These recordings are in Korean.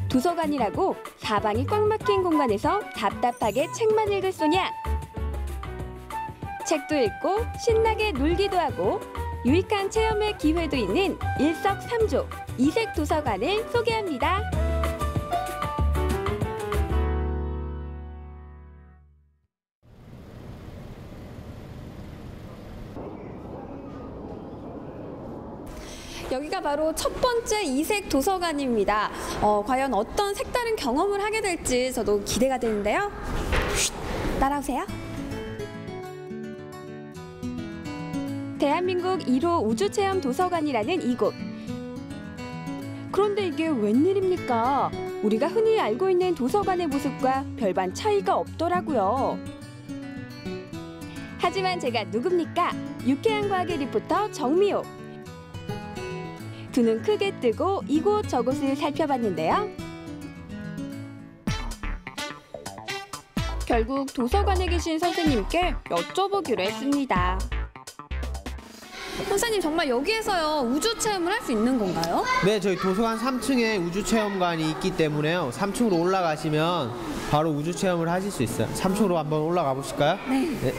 도서관이라고 사방이 꽉 막힌 공간에서 답답하게 책만 읽을 소냐? 책도 읽고 신나게 놀기도 하고 유익한 체험의 기회도 있는 일석삼조 이색 도서관을 소개합니다. 여기가 바로 첫 번째 이색 도서관입니다. 과연 어떤 색다른 경험을 하게 될지 저도 기대가 되는데요. 따라오세요. 대한민국 1호 우주체험 도서관이라는 이곳. 그런데 이게 웬일입니까? 우리가 흔히 알고 있는 도서관의 모습과 별반 차이가 없더라고요. 하지만 제가 누굽니까? 유쾌한 과학의 리포터 정미호. 두 눈 크게 뜨고 이곳 저곳을 살펴봤는데요. 결국 도서관에 계신 선생님께 여쭤보기로 했습니다. 선생님, 정말 여기에서요 우주 체험을 할 수 있는 건가요? 네, 저희 도서관 3층에 우주 체험관이 있기 때문에요. 3층으로 올라가시면 바로 우주 체험을 하실 수 있어요. 3층으로 한번 올라가 보실까요? 네.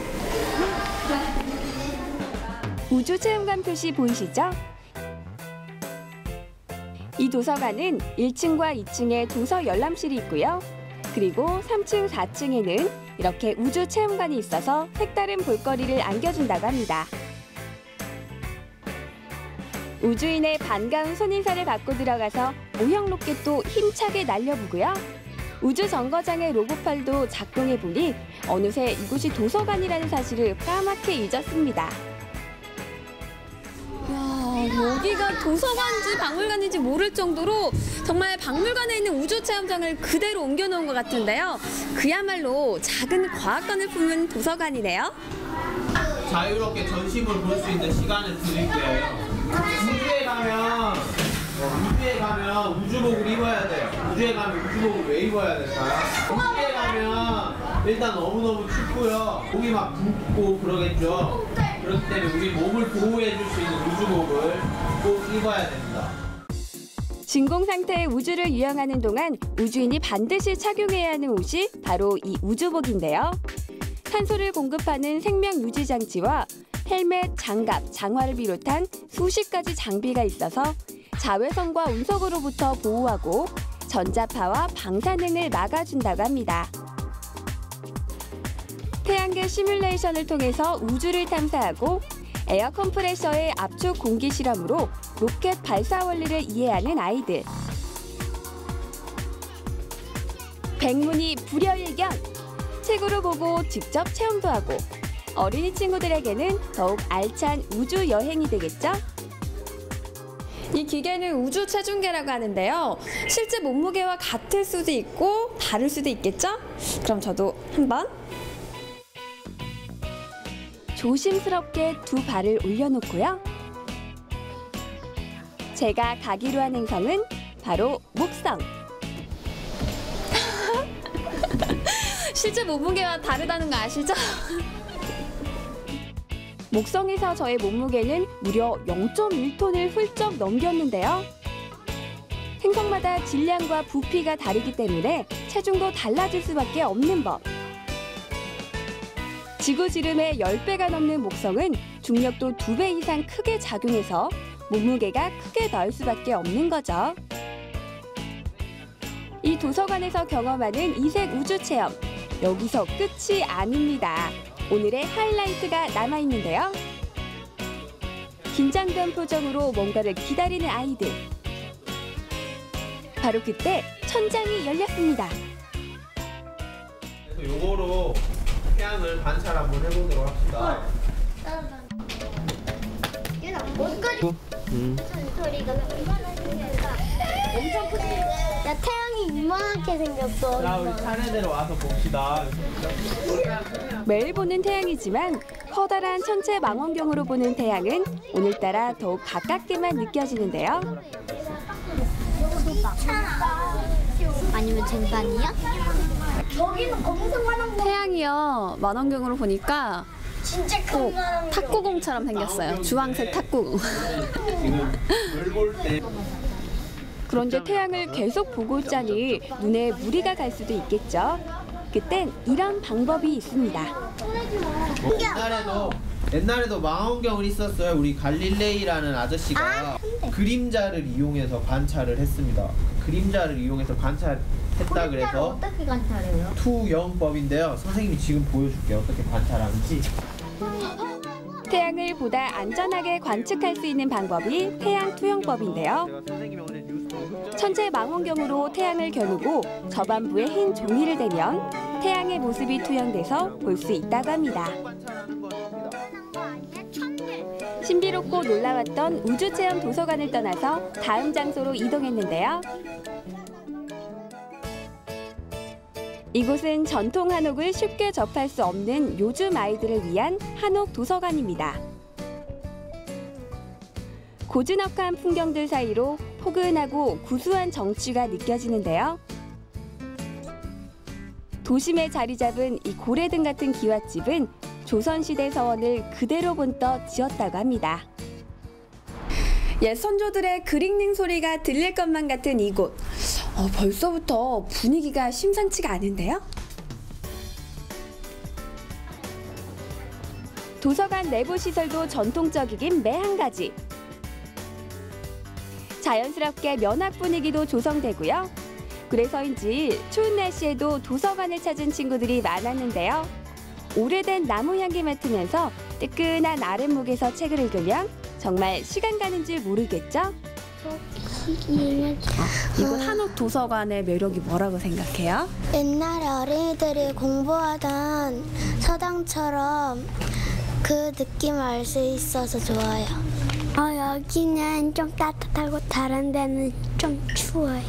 우주 체험관 표시 보이시죠? 이 도서관은 1층과 2층에 도서 열람실이 있고요. 그리고 3층, 4층에는 이렇게 우주 체험관이 있어서 색다른 볼거리를 안겨준다고 합니다. 우주인의 반가운 손인사를 받고 들어가서 모형 로켓도 힘차게 날려보고요. 우주 정거장의 로봇팔도 작동해보니 어느새 이곳이 도서관이라는 사실을 까맣게 잊었습니다. 여기가 도서관인지 박물관인지 모를 정도로 정말 박물관에 있는 우주 체험장을 그대로 옮겨놓은 것 같은데요. 그야말로 작은 과학관을 품은 도서관이네요. 자유롭게 전시물 볼 수 있는 시간을 드릴 거예요. 우주에 가면 우주복을 입어야 돼요. 우주에 가면 우주복을 왜 입어야 될까요? 우주에 가면 일단 너무너무 춥고요. 목이 막 붓고 그러겠죠. 그렇기 때문에 우리 몸을 보호해 줄 수 있는 우주복을 꼭 입어야 됩니다. 진공 상태의 우주를 유영하는 동안 우주인이 반드시 착용해야 하는 옷이 바로 이 우주복인데요. 산소를 공급하는 생명 유지 장치와 헬멧, 장갑, 장화를 비롯한 수십 가지 장비가 있어서 자외선과 운석으로부터 보호하고 전자파와 방사능을 막아준다고 합니다. 태양계 시뮬레이션을 통해서 우주를 탐사하고 에어 컴프레셔의 압축 공기 실험으로 로켓 발사 원리를 이해하는 아이들. 백문이 불여일견! 책으로 보고 직접 체험도 하고 어린이 친구들에게는 더욱 알찬 우주 여행이 되겠죠? 이 기계는 우주 체중계라고 하는데요. 실제 몸무게와 같을 수도 있고 다를 수도 있겠죠? 그럼 저도 한번 조심스럽게 두 발을 올려놓고요. 제가 가기로 한 행성은 바로 목성. 실제 몸무게와 다르다는 거 아시죠? 목성에서 저의 몸무게는 무려 0.1톤을 훌쩍 넘겼는데요. 행성마다 질량과 부피가 다르기 때문에 체중도 달라질 수밖에 없는 법. 지구 지름의 10배가 넘는 목성은 중력도 2배 이상 크게 작용해서 몸무게가 크게 나올 수밖에 없는 거죠. 이 도서관에서 경험하는 이색 우주 체험, 여기서 끝이 아닙니다. 오늘의 하이라이트가 남아있는데요. 긴장된 표정으로 뭔가를 기다리는 아이들. 바로 그때 천장이 열렸습니다. 요거로 태양을 관찰 한번 해보도록 합시다. 엄청 크지? 야, 태양이 이만하게 생겼어. 자, 우리 차례대로 와서 봅시다. 매일 보는 태양이지만 커다란 천체 망원경으로 보는 태양은 오늘따라 더욱 가깝게만 느껴지는데요. 아니면 쟁반이야? 여기는 엄청 많은 거. 태양이요, 망원경으로 보니까 진짜 큰 망원경. 탁구공처럼 생겼어요. 주황색 탁구공. 지금 물 볼 때 그런데 태양을 계속 보고 있자니 눈에 무리가 갈 수도 있겠죠. 그땐 이런 방법이 있습니다. 옛날에도 망원경을 있었어요. 우리 갈릴레이라는 아저씨가 그림자를 이용해서 관찰을 했습니다. 그림자를 이용해서 관찰했다 그래서 어떻게 관찰해요? 투영법인데요. 선생님이 지금 보여줄게요. 어떻게 관찰하는지. 태양을 보다 안전하게 관측할 수 있는 방법이 태양 투영법인데요. 천체 망원경으로 태양을 겨누고 저반부에 흰 종이를 대면 태양의 모습이 투영돼서 볼 수 있다고 합니다. 신비롭고 놀라웠던 우주체험 도서관을 떠나서 다음 장소로 이동했는데요. 이곳은 전통 한옥을 쉽게 접할 수 없는 요즘 아이들을 위한 한옥 도서관입니다. 고즈넉한 풍경들 사이로 포근하고 구수한 정취가 느껴지는데요. 도심에 자리 잡은 이 고래등 같은 기와집은 조선시대 서원을 그대로 본떠 지었다고 합니다. 옛 선조들의 글 읽는 소리가 들릴 것만 같은 이곳. 벌써부터 분위기가 심상치가 않은데요? 도서관 내부 시설도 전통적이긴 매 한 가지. 자연스럽게 면학 분위기도 조성되고요. 그래서인지 추운 날씨에도 도서관을 찾은 친구들이 많았는데요. 오래된 나무 향기 맡으면서 뜨끈한 아랫목에서 책을 읽으면 정말 시간 가는 줄 모르겠죠? 이곳 한옥 도서관의 매력이 뭐라고 생각해요? 옛날에 어린이들이 공부하던 서당처럼 그 느낌을 알 수 있어서 좋아요. 여기는 좀 따뜻하고 다른 데는 좀 추워요.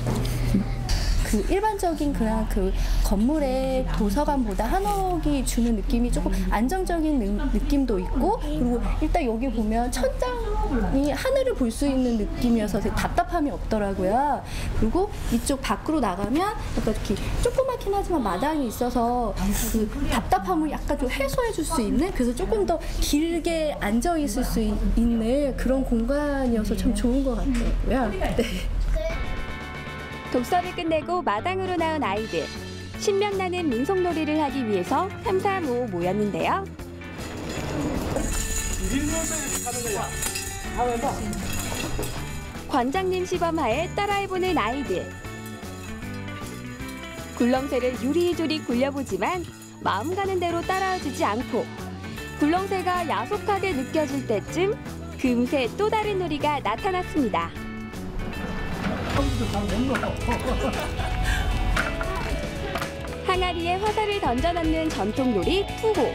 그 일반적인 그냥 그 건물의 도서관보다 한옥이 주는 느낌이 조금 안정적인 느낌도 있고, 그리고 일단 여기 보면 천장이 하늘을 볼 수 있는 느낌이어서 되게 답답함이 없더라고요. 그리고 이쪽 밖으로 나가면 약간 이렇게 조그맣긴 하지만 마당이 있어서 그 답답함을 약간 좀 해소해 줄 수 있는, 그래서 조금 더 길게 앉아 있을 수 있는 그런 공간이어서 참 좋은 것 같더라고요. 네. 독서를 끝내고 마당으로 나온 아이들. 신명나는 민속놀이를 하기 위해서 3, 4, 5 모였는데요. 관장님 시범하에 따라해보는 아이들. 굴렁쇠를 요리조리 굴려보지만 마음 가는 대로 따라와주지 않고, 굴렁쇠가 야속하게 느껴질 때쯤 금세 또 다른 놀이가 나타났습니다. 항아리에 화살을 던져넣는 전통놀이 투호.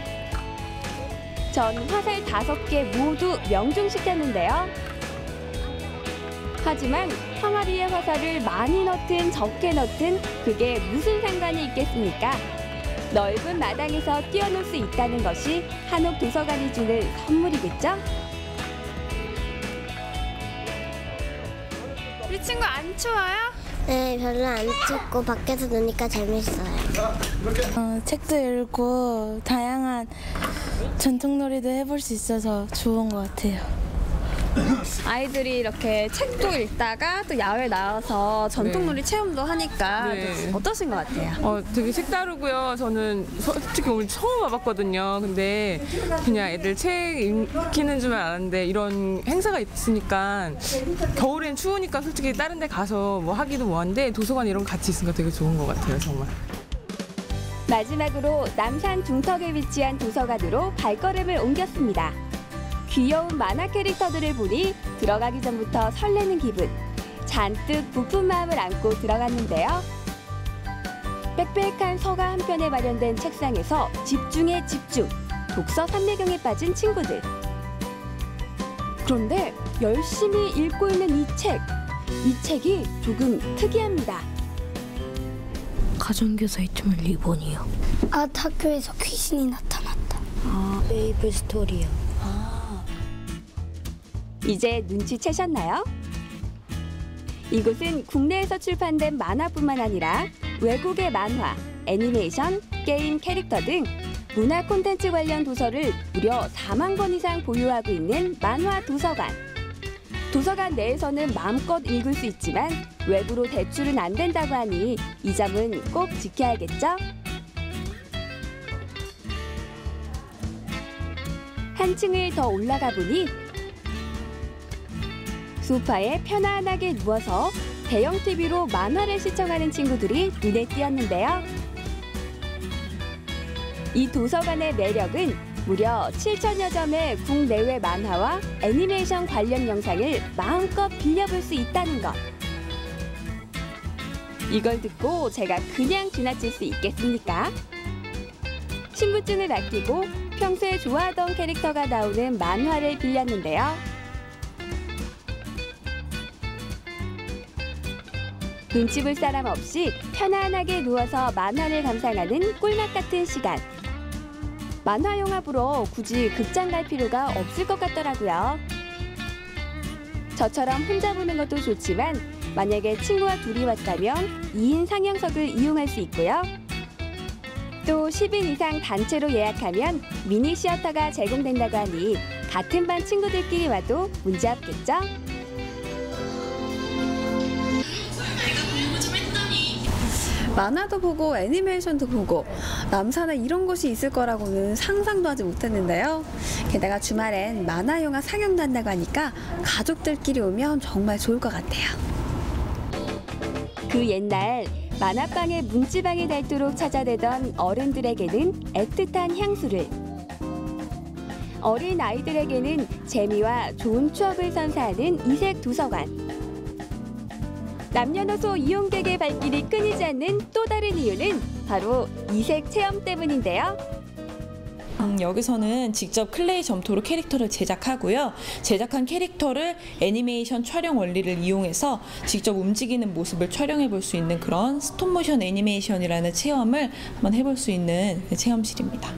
전 화살 5개 모두 명중시켰는데요. 하지만 항아리에 화살을 많이 넣든 적게 넣든 그게 무슨 상관이 있겠습니까? 넓은 마당에서 뛰어놀 수 있다는 것이 한옥 도서관이 주는 선물이겠죠? 우리 친구 안 추워요? 네, 별로 안 춥고 밖에서 노니까 재밌어요. 책도 읽고 다양한 전통놀이도 해볼 수 있어서 좋은 것 같아요. 아이들이 이렇게 책도 읽다가 또 야외 나와서 전통놀이 체험도 하니까 어떠신 것 같아요? 되게 색다르고요. 저는 솔직히 오늘 처음 와봤거든요. 근데 그냥 애들 책 읽히는 줄만 알았는데 이런 행사가 있으니까, 겨울엔 추우니까 솔직히 다른 데 가서 뭐 하기도 뭐한데 도서관 이런 거 같이 있으니까 되게 좋은 것 같아요, 정말. 마지막으로 남산 중턱에 위치한 도서관으로 발걸음을 옮겼습니다. 귀여운 만화 캐릭터들을 보니 들어가기 전부터 설레는 기분. 잔뜩 부푼 마음을 안고 들어갔는데요. 빽빽한 서가 한편에 마련된 책상에서 집중에 집중. 독서 삼매경에 빠진 친구들. 그런데 열심히 읽고 있는 이 책. 이 책이 조금 특이합니다. 가정교사 2.1번이요. 학교에서 귀신이 나타났다. 메이플 스토리요. 이제 눈치채셨나요? 이곳은 국내에서 출판된 만화뿐만 아니라 외국의 만화, 애니메이션, 게임 캐릭터 등 문화 콘텐츠 관련 도서를 무려 4만 권 이상 보유하고 있는 만화 도서관. 도서관 내에서는 마음껏 읽을 수 있지만 외부로 대출은 안 된다고 하니 이 점은 꼭 지켜야겠죠? 한층을 더 올라가 보니 소파에 편안하게 누워서 대형 TV로 만화를 시청하는 친구들이 눈에 띄었는데요. 이 도서관의 매력은 무려 7,000여 점의 국내외 만화와 애니메이션 관련 영상을 마음껏 빌려볼 수 있다는 것. 이걸 듣고 제가 그냥 지나칠 수 있겠습니까? 신분증을 아끼고 평소에 좋아하던 캐릭터가 나오는 만화를 빌렸는데요. 눈치 볼 사람 없이 편안하게 누워서 만화를 감상하는 꿀맛 같은 시간. 만화 영화 보러 굳이 극장 갈 필요가 없을 것 같더라고요. 저처럼 혼자 보는 것도 좋지만 만약에 친구와 둘이 왔다면 2인 상영석을 이용할 수 있고요. 또 10인 이상 단체로 예약하면 미니 시어터가 제공된다고 하니 같은 반 친구들끼리 와도 문제 없겠죠? 만화도 보고 애니메이션도 보고 남산에 이런 곳이 있을 거라고는 상상도 하지 못했는데요. 게다가 주말엔 만화 영화 상영도 한다고 하니까 가족들끼리 오면 정말 좋을 것 같아요. 그 옛날 만화방에 문지방이 닳도록 찾아대던 어른들에게는 애틋한 향수를, 어린 아이들에게는 재미와 좋은 추억을 선사하는 이색 도서관. 남녀노소 이용객의 발길이 끊이지 않는 또 다른 이유는 바로 이색 체험 때문인데요. 여기서는 직접 클레이 점토로 캐릭터를 제작하고요. 제작한 캐릭터를 애니메이션 촬영 원리를 이용해서 직접 움직이는 모습을 촬영해 볼 수 있는 그런 스톱모션 애니메이션이라는 체험을 한번 해볼 수 있는 체험실입니다.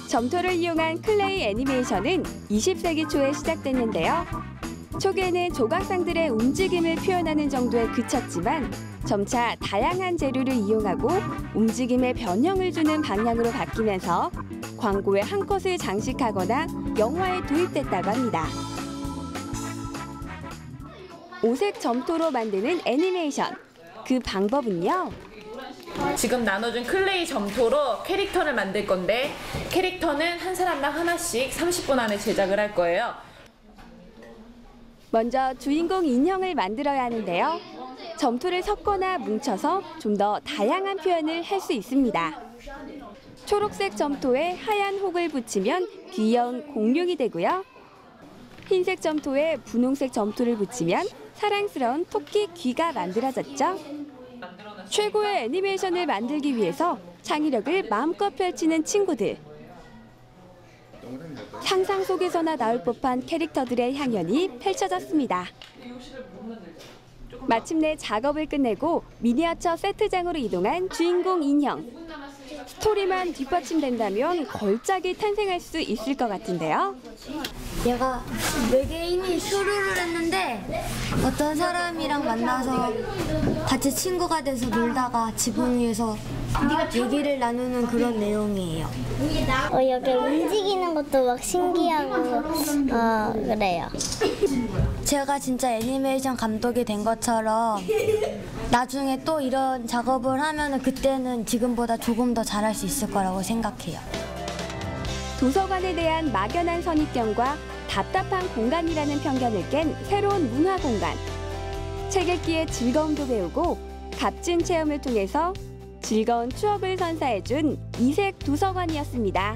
점토를 이용한 클레이 애니메이션은 20세기 초에 시작됐는데요. 초기에는 조각상들의 움직임을 표현하는 정도에 그쳤지만 점차 다양한 재료를 이용하고 움직임에 변형을 주는 방향으로 바뀌면서 광고에 한 컷을 장식하거나 영화에 도입됐다고 합니다. 오색 점토로 만드는 애니메이션, 그 방법은요? 지금 나눠준 클레이 점토로 캐릭터를 만들 건데 캐릭터는 한 사람당 하나씩 30분 안에 제작을 할 거예요. 먼저 주인공 인형을 만들어야 하는데요. 점토를 섞거나 뭉쳐서 좀 더 다양한 표현을 할 수 있습니다. 초록색 점토에 하얀 혹을 붙이면 귀여운 공룡이 되고요. 흰색 점토에 분홍색 점토를 붙이면 사랑스러운 토끼 귀가 만들어졌죠. 최고의 애니메이션을 만들기 위해서 창의력을 마음껏 펼치는 친구들. 상상 속에서나 나올 법한 캐릭터들의 향연이 펼쳐졌습니다. 마침내 작업을 끝내고 미니어처 세트장으로 이동한 주인공 인형. 스토리만 뒷받침된다면 걸작이 탄생할 수 있을 것 같은데요. 얘가 외계인이 수류를 했는데 어떤 사람이랑 만나서 같이 친구가 돼서 놀다가 지붕 위에서 얘기를 나누는 그런 내용이에요. 여기 움직이는 것도 막 신기하고 그래요. 제가 진짜 애니메이션 감독이 된 것처럼 나중에 또 이런 작업을 하면은 그때는 지금보다 조금 더 잘할 수 있을 거라고 생각해요. 도서관에 대한 막연한 선입견과 답답한 공간이라는 편견을 깬 새로운 문화 공간. 책 읽기의 즐거움도 배우고 값진 체험을 통해서 즐거운 추억을 선사해준 이색 도서관이었습니다.